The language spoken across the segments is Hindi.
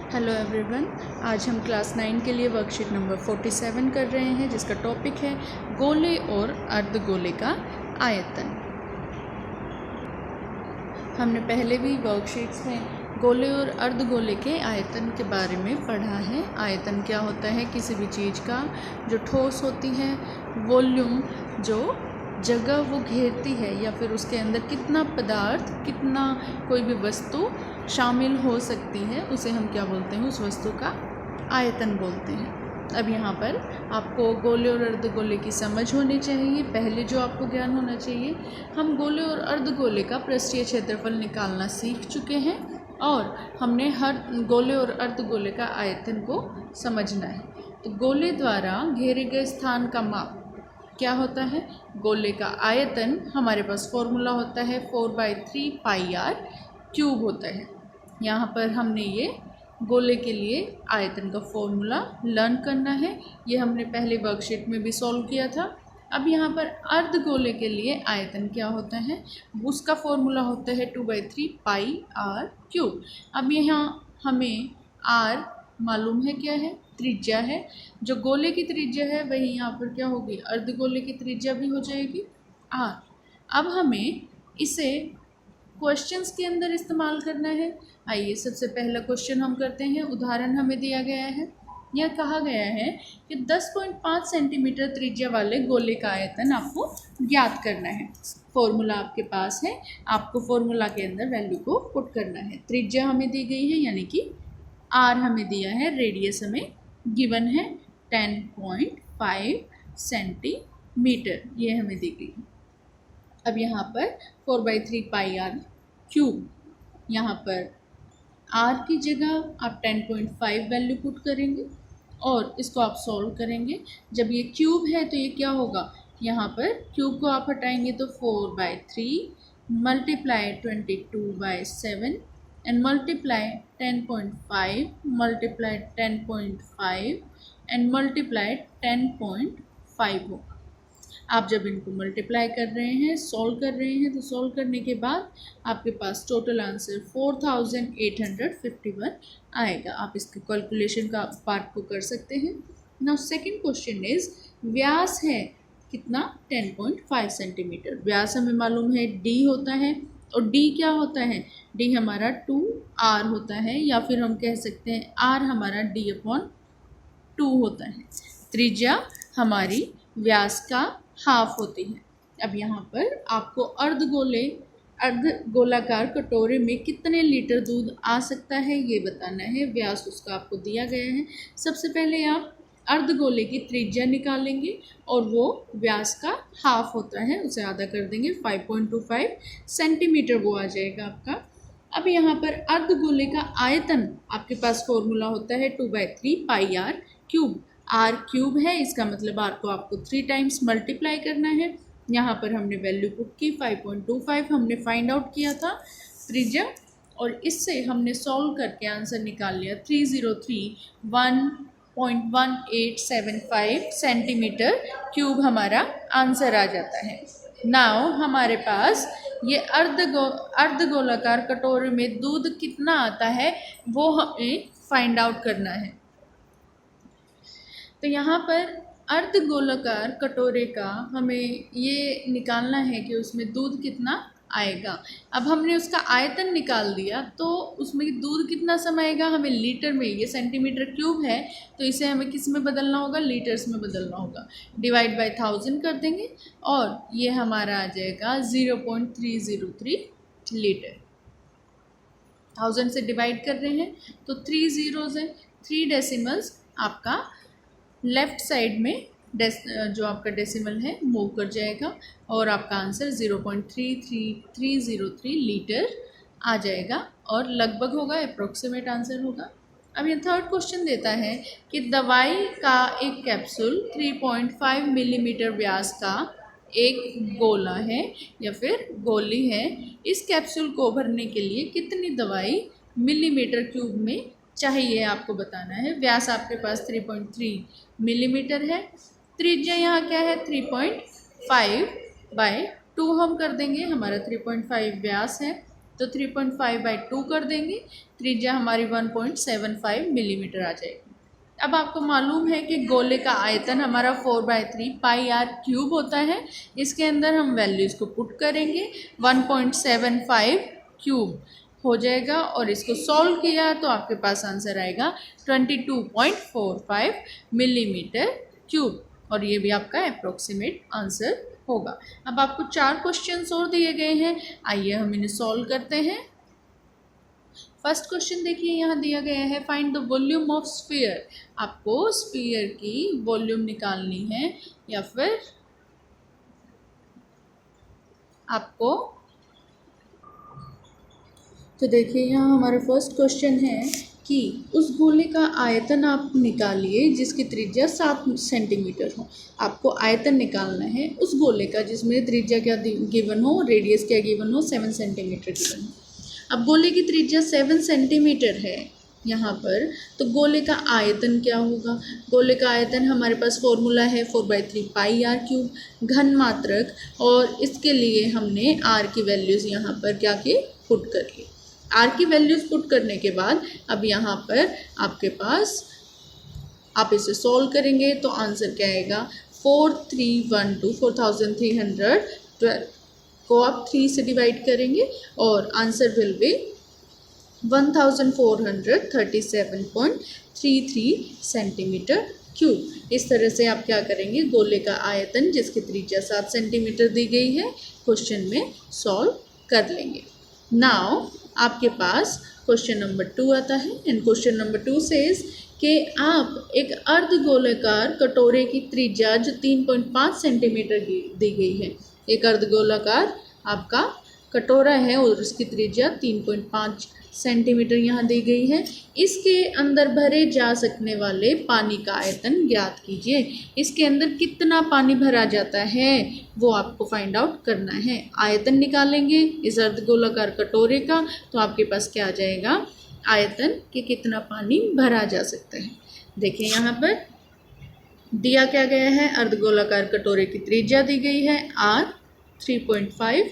हेलो एवरीवन, आज हम क्लास 9 के लिए वर्कशीट नंबर 47 कर रहे हैं, जिसका टॉपिक है गोले और अर्धगोले का आयतन। हमने पहले भी वर्कशीट्स में गोले और अर्धगोले के आयतन के बारे में पढ़ा है। आयतन क्या होता है? किसी भी चीज़ का जो ठोस होती है, वॉल्यूम जो जगह वो घेरती है, या फिर उसके अंदर कितना पदार्थ, कितना कोई भी वस्तु शामिल हो सकती है, उसे हम क्या बोलते हैं? उस वस्तु का आयतन बोलते हैं। अब यहाँ पर आपको गोले और अर्धगोले की समझ होनी चाहिए। पहले जो आपको ज्ञान होना चाहिए, हम गोले और अर्धगोले का पृष्ठीय क्षेत्रफल निकालना सीख चुके हैं और हमने हर गोले और अर्धगोले का आयतन को समझना है। तो गोले द्वारा घेरे गए स्थान का माप क्या होता है? गोले का आयतन, हमारे पास फॉर्मूला होता है 4/3 πr क्यूब होता है। यहाँ पर हमने ये गोले के लिए आयतन का फॉर्मूला लर्न करना है। ये हमने पहले वर्कशीट में भी सॉल्व किया था। अब यहाँ पर अर्धगोले के लिए आयतन क्या होता है? उसका फॉर्मूला होता है 2/3 πr क्यूब। अब यहाँ हमें r मालूम है क्या है? त्रिज्या है। जो गोले की त्रिज्या है वही यहाँ पर क्या होगी? अर्धगोले की त्रिज्या भी हो जाएगी r। अब हमें इसे क्वेश्चंस के अंदर इस्तेमाल करना है। आइए सबसे पहला क्वेश्चन हम करते हैं। उदाहरण हमें दिया गया है। यह कहा गया है कि 10.5 सेंटीमीटर त्रिज्या वाले गोले का आयतन आपको ज्ञात करना है। फॉर्मूला आपके पास है, आपको फॉर्मूला के अंदर वैल्यू को पुट करना है। त्रिज्या हमें दी गई है, यानी कि r हमें दिया है, रेडियस हमें गिवन है 10.5 सेंटीमीटर, ये हमें दी गई है। अब यहाँ पर 4/3 πr क्यूब, यहाँ पर r की जगह आप 10.5 वैल्यू पुट करेंगे और इसको आप सॉल्व करेंगे। जब ये क्यूब है तो ये क्या होगा? यहाँ पर क्यूब को आप हटाएंगे तो 4/3 multiply 22/7 and multiply 10.5 multiply 10.5 and multiply 10.5 होगा। आप जब इनको मल्टीप्लाई कर रहे हैं, सॉल्व कर रहे हैं, तो सॉल्व करने के बाद आपके पास टोटल आंसर 4851 आएगा। आप इसके कैलकुलेशन का पार्ट को कर सकते हैं। नाउ सेकंड क्वेश्चन इज, व्यास है कितना? 10.5 सेंटीमीटर। व्यास हमें मालूम है d होता है, और d क्या होता है? d हमारा 2r होता है, या फिर हम कह सकते हैं r हमारा d/2 होता है। त्रिज्या हमारी व्यास का हाफ होती है। अब यहाँ पर आपको अर्धगोलाकार कटोरे में कितने लीटर दूध आ सकता है ये बताना है। व्यास उसका आपको दिया गया है। सबसे पहले आप अर्धगोले की त्रिज्या निकालेंगे और वो व्यास का हाफ होता है, उसे आधा कर देंगे, 5.25 सेंटीमीटर वो आ जाएगा आपका। अब यहाँ पर अर्धगोले का आयतन आपके पास फॉर्मूला होता है 2/3 πr क्यूब। r क्यूब है, इसका मतलब r को आपको 3 टाइम्स मल्टीप्लाई करना है। यहाँ पर हमने वैल्यू पुट की 5.25, हमने फाइंड आउट किया था त्रिज्या, और इससे हमने सॉल्व करके आंसर निकाल लिया 303.1875 सेंटीमीटर क्यूब हमारा आंसर आ जाता है। नाउ हमारे पास ये अर्धगोलाकार कटोरे में दूध कितना आता है वो हमें फाइंड आउट करना है। तो यहाँ पर अर्धगोलाकार कटोरे का हमें ये निकालना है कि उसमें दूध कितना आएगा। अब हमने उसका आयतन निकाल दिया, तो उसमें दूध कितना समाएगा? हमें लीटर में, ये सेंटीमीटर क्यूब है तो इसे हमें किस में बदलना होगा? लीटर्स में बदलना होगा। डिवाइड बाय 1000 कर देंगे और ये हमारा आ जाएगा 0.303 लीटर। 1000 से डिवाइड कर रहे हैं तो 3 zeros है, 3 डेसिमल्स आपका लेफ़्ट साइड में जो आपका डेसिमल है मूव कर जाएगा और आपका आंसर 0.33303 लीटर आ जाएगा, और लगभग होगा, अप्रोक्सीमेट आंसर होगा। अब ये थर्ड क्वेश्चन देता है कि दवाई का एक कैप्सूल 3.5 मिलीमीटर व्यास का एक गोला है या फिर गोली है। इस कैप्सूल को भरने के लिए कितनी दवाई मिलीमीटर क्यूब में चाहिए आपको बताना है। व्यास आपके पास 3.3 मिलीमीटर है, त्रिज्या यहाँ क्या है? 3.5/2 हम कर देंगे, हमारा 3.5 व्यास है, तो 3.5/2 कर देंगे, त्रिज्या हमारी 1.75 मिलीमीटर आ जाएगी। अब आपको मालूम है कि गोले का आयतन हमारा 4/3 पाई आर क्यूब होता है। इसके अंदर हम वैल्यूज़ को पुट करेंगे, 1.75 क्यूब हो जाएगा और इसको सॉल्व किया तो आपके पास आंसर आएगा 22.45 मिलीमीटर क्यूब, और ये भी आपका अप्रोक्सीमेट आंसर होगा। अब आपको 4 क्वेश्चंस और दिए गए हैं, आइए हम इन्हें सॉल्व करते हैं। फर्स्ट क्वेश्चन देखिए, यहाँ दिया गया है find the volume of sphere. आपको स्फीयर की वॉल्यूम निकालनी है या फिर आपको, तो देखिए यहाँ हमारा फर्स्ट क्वेश्चन है कि उस गोले का आयतन आप निकालिए जिसकी त्रिज्या 7 सेंटीमीटर हो। आपको आयतन निकालना है उस गोले का जिसमें त्रिज्या क्या गिवन हो, रेडियस क्या गिवन हो, 7 सेंटीमीटर गिवन हो। अब गोले की त्रिज्या 7 सेंटीमीटर है यहाँ पर, तो गोले का आयतन क्या होगा? गोले का आयतन हमारे पास फॉर्मूला है 4/3 पाई आर क्यूब घन मात्रक, और इसके लिए हमने आर की वैल्यूज़ यहाँ पर क्या की पुट कर ली। आर की वैल्यूज़ पुट करने के बाद अब यहाँ पर आपके पास आप इसे सॉल्व करेंगे तो आंसर क्या आएगा 4312 को आप 3 से डिवाइड करेंगे और answer will be 1437.33 centimetre cube. इस तरह से आप क्या करेंगे, गोले का आयतन जिसकी त्रिज्या 7 सेंटीमीटर दी गई है क्वेश्चन में सॉल्व कर लेंगे। नाउ आपके पास क्वेश्चन नंबर 2 आता है, एंड क्वेश्चन नंबर 2 सेज कि आप एक अर्धगोलाकार कटोरे की त्रिज्या जो 3.5 सेंटीमीटर दी गई है, एक अर्धगोलाकार आपका कटोरा है और उसकी त्रिज्या 3.5 सेंटीमीटर यहाँ दी गई है, इसके अंदर भरे जा सकने वाले पानी का आयतन ज्ञात कीजिए। इसके अंदर कितना पानी भरा जाता है वो आपको फाइंड आउट करना है। आयतन निकालेंगे इस अर्धगोलाकार कटोरे का तो आपके पास क्या आ जाएगा, आयतन कि कितना पानी भरा जा सकता है। देखिए यहाँ पर दिया क्या गया है, अर्धगोलाकार कटोरे की त्रिज्या दी गई है r 3.5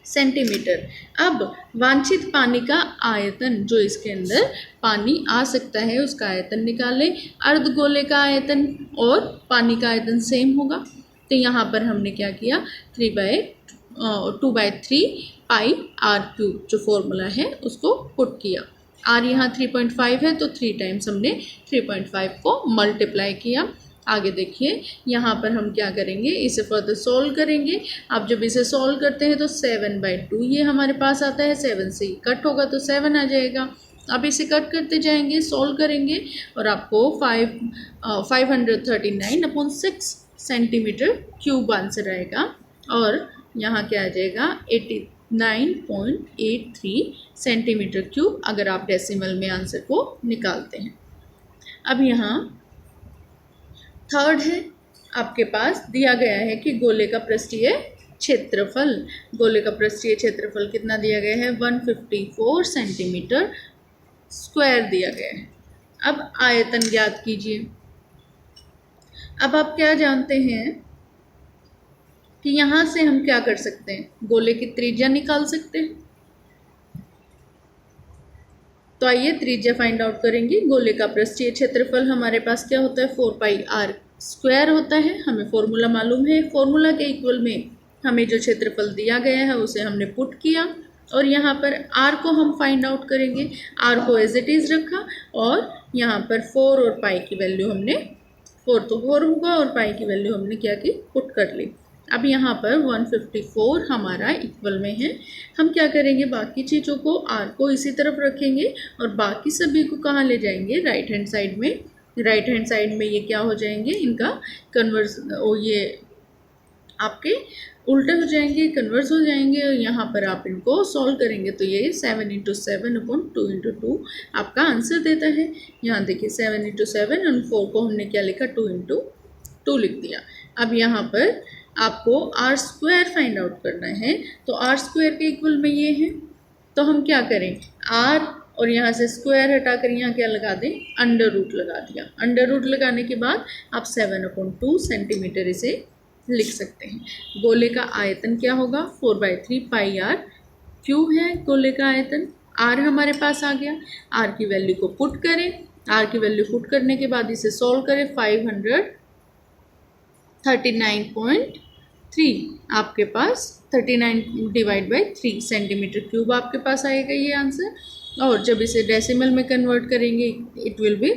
सेंटीमीटर। अब वांछित पानी का आयतन जो इसके अंदर पानी आ सकता है उसका आयतन निकालें। अर्धगोले का आयतन और पानी का आयतन सेम होगा, तो यहाँ पर हमने क्या किया 2/3 पाई आर क्यूब जो फॉर्मूला है उसको पुट किया। आर यहाँ 3.5 है तो 3 टाइम्स हमने 3.5 को मल्टीप्लाई किया। आगे देखिए यहाँ पर हम क्या करेंगे, इसे फर्दर सॉल्व करेंगे। आप जब इसे सॉल्व करते हैं तो 7/2 ये हमारे पास आता है, 7 से कट होगा तो 7 आ जाएगा। अब इसे कट करते जाएंगे, सॉल्व करेंगे और आपको 539/6 सेंटीमीटर क्यूब आंसर आएगा, और यहाँ क्या आ जाएगा 89.83 सेंटीमीटर क्यूब अगर आप डेसिमल में आंसर को निकालते हैं। अब यहाँ थर्ड है, आपके पास दिया गया है कि गोले का पृष्ठीय क्षेत्रफल, गोले का पृष्ठीय क्षेत्रफल कितना दिया गया है 154 सेंटीमीटर स्क्वायर दिया गया है। अब आयतन ज्ञात कीजिए। अब आप क्या जानते हैं कि यहाँ से हम क्या कर सकते हैं, गोले की त्रिज्या निकाल सकते हैं। तो आइए त्रिज्या फाइंड आउट करेंगे। गोले का पृष्ठीय क्षेत्रफल हमारे पास क्या होता है 4πr स्क्वायर होता है, हमें फॉर्मूला मालूम है। फॉर्मूला के इक्वल में हमें जो क्षेत्रफल दिया गया है उसे हमने पुट किया, और यहाँ पर r को हम फाइंड आउट करेंगे। r को एज इट इज़ रखा और यहाँ पर 4 और पाई की वैल्यू हमने 4 तो 4 होगा और पाई की वैल्यू हमने क्या की पुट कर ली। अब यहाँ पर 154 हमारा इक्वल में है। हम क्या करेंगे, बाकी चीज़ों को r को इसी तरफ रखेंगे और बाकी सभी को कहाँ ले जाएंगे, राइट हैंड साइड में। राइट हैंड साइड में ये क्या हो जाएंगे, इनका कन्वर्स, ये आपके उल्टे हो जाएंगे, कन्वर्स हो जाएंगे, और यहाँ पर आप इनको सॉल्व करेंगे तो ये 7 × 7/2 × 2 आपका आंसर देता है। यहाँ देखिए 7 × 7 और 4 को हमने क्या लिखा 2 × 2 लिख दिया। अब यहाँ पर आपको r स्क्वायर फाइंड आउट करना है, तो r स्क्वायर के इक्वल में ये है, तो हम क्या करें r और यहाँ से स्क्वायर हटाकर यहाँ क्या लगा दें, अंडर रूट लगा दिया। अंडर रूट लगाने के बाद आप 7/2 सेंटीमीटर इसे लिख सकते हैं। गोले का आयतन क्या होगा 4/3 पाई आर क्यू है गोले का आयतन, आर हमारे पास आ गया, आर की वैल्यू को पुट करें, आर की वैल्यू पुट करने के बाद इसे सॉल्व करें, 539.3 आपके पास 39 डिवाइड बाई 3 सेंटीमीटर क्यूब आपके पास आएगा ये आंसर। और जब इसे डेसिमल में कन्वर्ट करेंगे it will be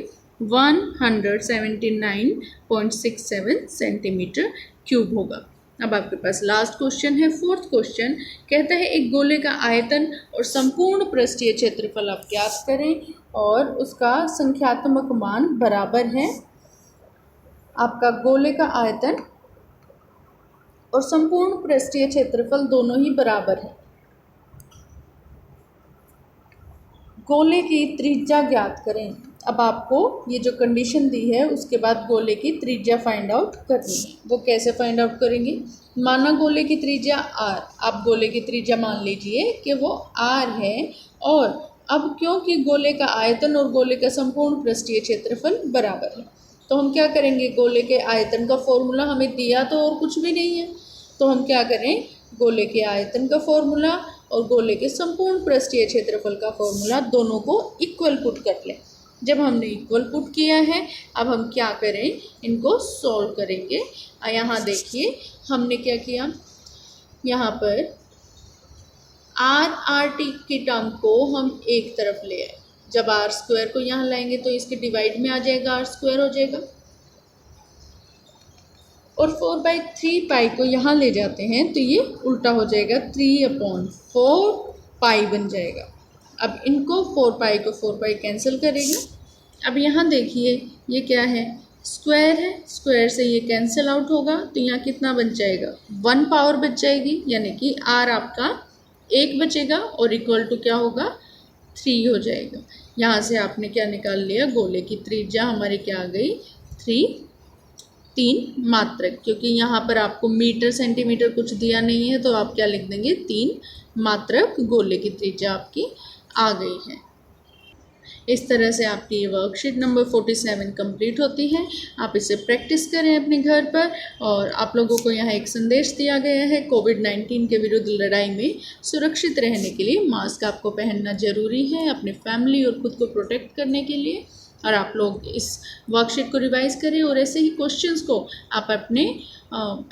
179.67 centimetre cube होगा। अब आपके पास लास्ट क्वेश्चन है, फोर्थ क्वेश्चन कहता है एक गोले का आयतन और संपूर्ण पृष्ठीय क्षेत्रफल आप ज्ञात करें और उसका संख्यात्मक मान बराबर है। आपका गोले का आयतन और संपूर्ण पृष्ठीय क्षेत्रफल दोनों ही बराबर है। गोले की त्रिज्या ज्ञात करें। अब आपको ये जो कंडीशन दी है उसके बाद गोले की त्रिज्या फाइंड आउट करनी है। वो कैसे फाइंड आउट करेंगे? माना गोले की त्रिज्या r, आप गोले की त्रिज्या मान लीजिए कि वो r है। और अब क्योंकि गोले का आयतन और गोले का संपूर्ण पृष्ठीय क्षेत्रफल बराबर है तो हम क्या करेंगे, गोले के आयतन का फॉर्मूला हमें दिया तो और कुछ भी नहीं है, तो हम क्या करें, गोले के आयतन का फॉर्मूला और गोले के संपूर्ण पृष्ठीय क्षेत्रफल का फॉर्मूला दोनों को इक्वल पुट कर लें। जब हमने इक्वल पुट किया है अब हम क्या करें, इनको सॉल्व करेंगे। यहाँ देखिए हमने क्या किया, यहाँ पर आर टी की टर्म को हम एक तरफ ले आए। जब आर स्क्वायर को यहाँ लाएंगे तो इसके डिवाइड में आ जाएगा, आर स्क्वायर हो जाएगा। और 4/3 पाई को यहाँ ले जाते हैं तो ये उल्टा हो जाएगा, 3/4 पाई बन जाएगा। अब इनको 4 पाई को 4 पाई कैंसिल करेगा। अब यहाँ देखिए ये क्या है, स्क्वायर है, स्क्वायर से ये कैंसिल आउट होगा तो यहाँ कितना बच जाएगा, 1 पावर बच जाएगी, यानी कि आर आपका 1 बचेगा और इक्वल टू क्या होगा, 3 हो जाएगा। यहाँ से आपने क्या निकाल लिया, गोले की त्रिज्या हमारी क्या आ गई, 3 मात्रक, क्योंकि यहाँ पर आपको मीटर सेंटीमीटर कुछ दिया नहीं है तो आप क्या लिख देंगे, 3 मात्रक गोले की त्रिज्या आपकी आ गई है। इस तरह से आपकी ये वर्कशीट नंबर 47 कंप्लीट होती है। आप इसे प्रैक्टिस करें अपने घर पर। और आप लोगों को यहाँ एक संदेश दिया गया है, कोविड-19 के विरुद्ध लड़ाई में सुरक्षित रहने के लिए मास्क आपको पहनना ज़रूरी है, अपने फैमिली और खुद को प्रोटेक्ट करने के लिए। और आप लोग इस वर्कशीट को रिवाइज़ करें और ऐसे ही क्वेश्चंस को आप अपने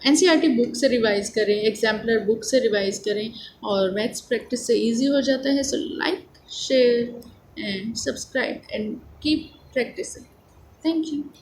NCERT बुक से रिवाइज़ करें, एग्जाम्पलर बुक से रिवाइज़ करें और मैथ्स प्रैक्टिस से ईजी हो जाता है। So like, share and subscribe and keep practicing. Thank you.